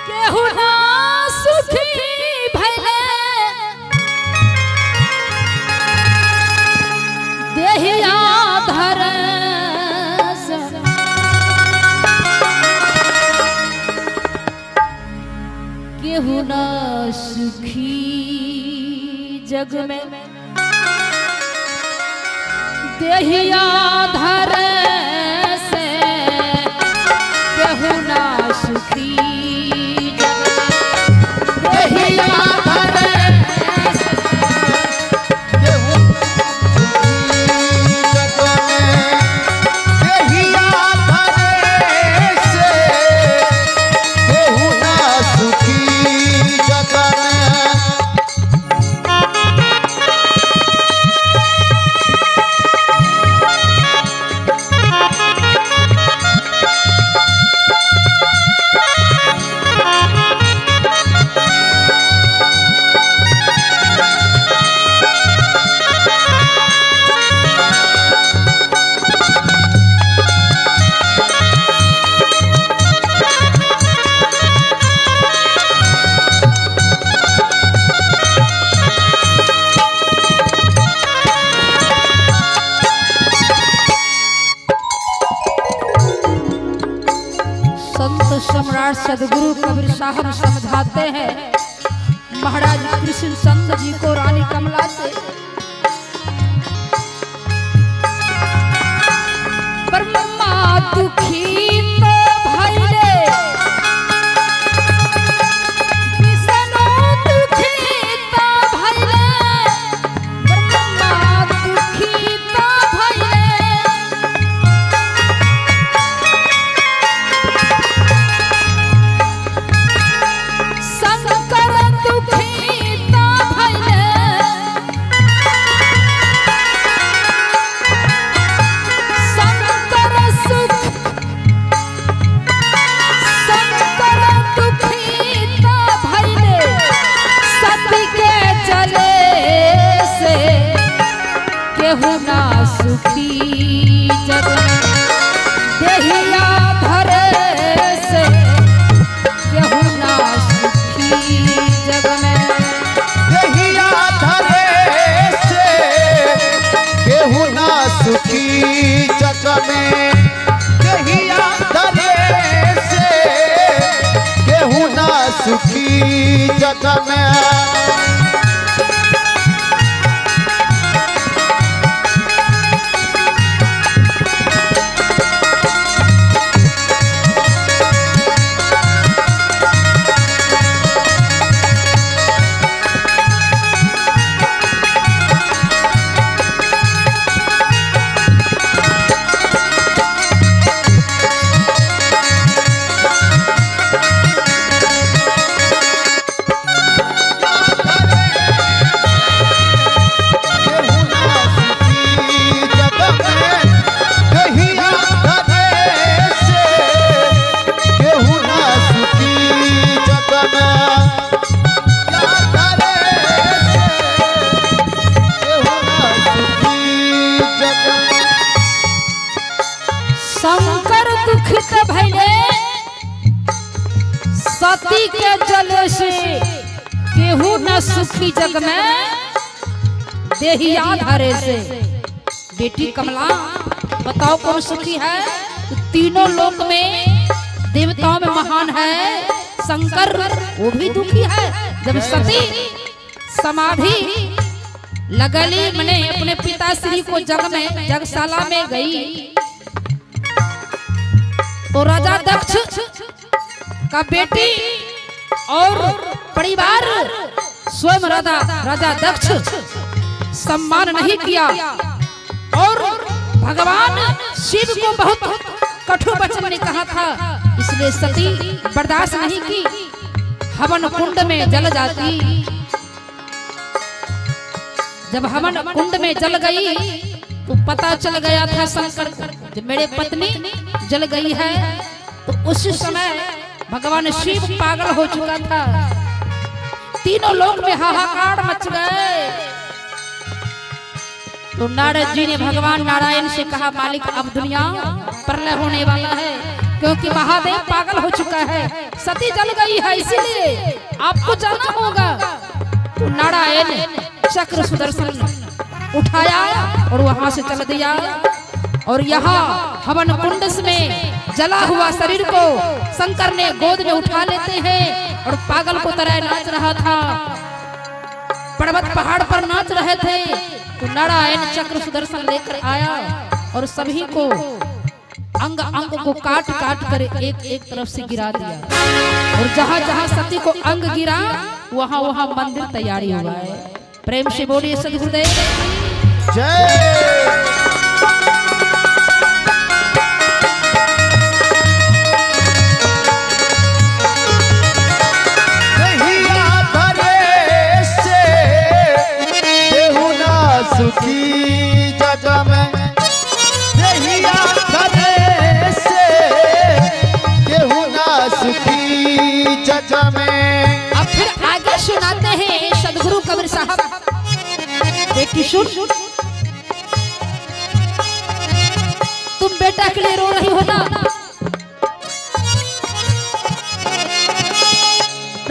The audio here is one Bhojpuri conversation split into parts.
केहू ना सुखी भले देहिया धर केहू ना सुखी जग में देहिया धर से केहू ना सुखी जग में देहिया धर सम्राट सदगुरु कबीर साहब समझाते हैं महाराज कृष्ण चंद्र जी को रानी कमला से ब्रह्मा दुखी तो भाई रे विष्णु दुखी तो भाई रे ब्रह्मा दुखी तो भाई रे केहू ना सुखी जग में देहिया धर से केहू ना सुखी जग में देहिया धर से केहू ना सुखी जग में देहिया धर से केहू ना सुखी जग में शंकर दुखित भइले सती के जल से केहू न सुखी जग में देहिया धरे से। बेटी कमला बताओ कौन सुखी है? तो तीनों लोक में देवताओं में महान है शंकर, वो भी दुखी है। जब सती समाधि लगली मने अपने पिताश्री को जग में जगशाला में गई तो राजा दक्ष का बेटी और परिवार स्वयं राजा दक्ष सम्मान नहीं किया और भगवान शिव को बहुत कठोर वचन ने कहा था, इसलिए सती बर्दाश्त नहीं की, हवन कुंड में जल जाती। जब हवन कुंड में जल गई तो पता चल गया था शंकर को जब मेरे पत्नी जल गई है। तो उस समय भगवान शिव पागल हो चुका था, तीनों लोक में हाहाकार मच गए। तो नारद जी ने भगवान नारायण से कहा, मालिक अब दुनिया प्रलय होने वाला है, क्योंकि महादेव पागल हो चुका है, सती जल गई है, इसीलिए आपको जाना होगा। तो नारायण चक्र सुदर्शन उठाया और वहां से चल दिया और यहाँ हवन कुंड में जला हुआ शरीर को शंकर ने गोद में उठा लेते हैं और पागल को तरह नाच रहा था, पर्वत पहाड़ पर नाच रहे थे। तो नारायण चक्र सुदर्शन लेकर आया और सभी को अंग अंग को काट काट कर एक एक तरफ से गिरा दिया और जहां जहां सती को अंग गिरा वहां वहां मंदिर तैयारी हुआ है। प्रेम से बोलिए सद्गुरुदेव जय। सुखी जग में रहिया करे से केहू ना सुखी जग में। अब फिर आगे सुनाते हैं सदगुरु कबीर साहब। बेटी सुन, तुम बेटा के लिए रो रही हो ना,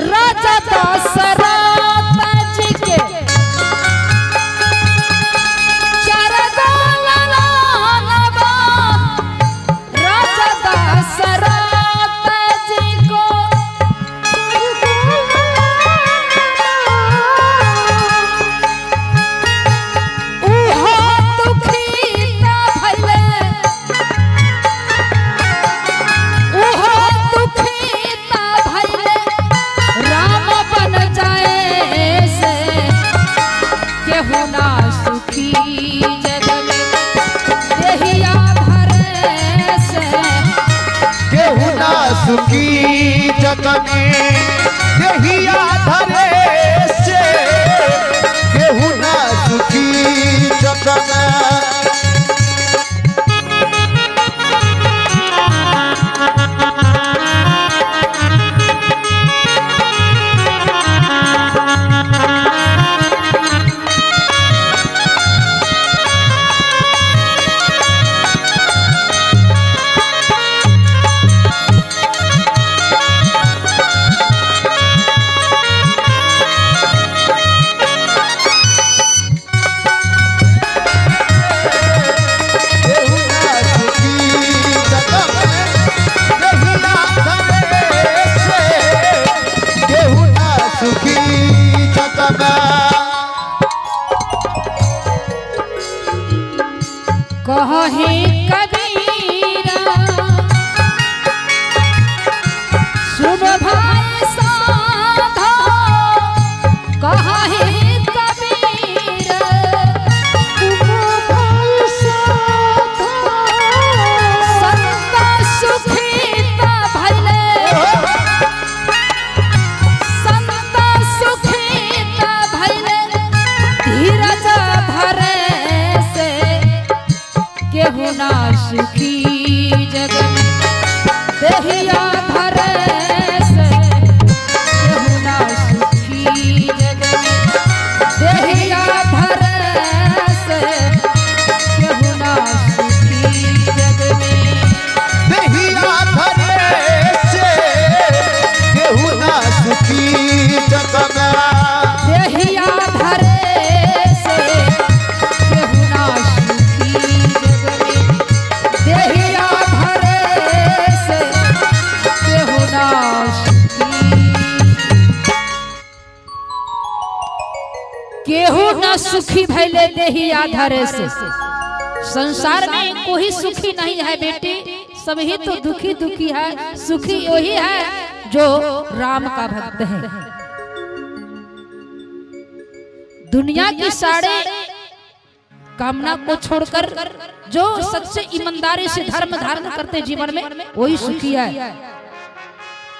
राजा दशरथ जी के सुखी जग में यही आधरे से केहू ना सुखी जग में। कहे कबीरा सुन भाई साधा, कहे कबीरा सुन भाई साधा, संत सुखीता भले, संत सुखीता भले, धीरज धरे से केहू ना सुखी जग में देहिया धरे से केहू ना सुखी जग में देहिया धरे से केहू ना सुखी जग में देहिया धरे से केहू ना सुखी जग में देहिया धरे से केहू ना सुखी देहिया धरे से केहू ना सुखी, केहू ना सुखी भैले देहिया धरे से। संसार में कोई सुखी नहीं है बेटी, सभी तो दुखी दुखी है। सुखी वही है जो राम का भक्त है। दुनिया की सारे कामना को छोड़कर जो सच्चे ईमानदारी से धर्म धारण करते जीवन में वही सुखी है।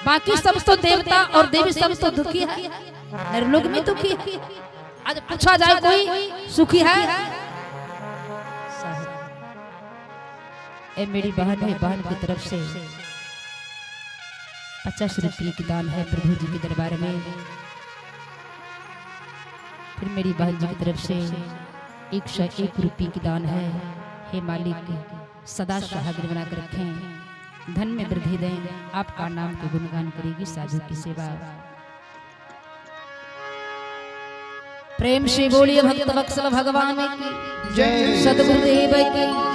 बाकी सब तो देवता और देवी सब तो दुखी है, नरलोक में दुखी है। आज पूछा जाए कोई सुखी है? ए मेरी बहन है, बहन की तरफ से 50 रुपये की दान है प्रभु जी के दरबार में। फिर मेरी बहन जी की तरफ से 101 रुपये की दान है। हे मालिक सदा सुहागिन बनाकर रखें। धन में वृद्धि दें, आपका नाम के गुणगान करेगी साधु की सेवा। प्रेम से बोलिए भक्त वत्सल भगवान की जय। सदगुरुदेव की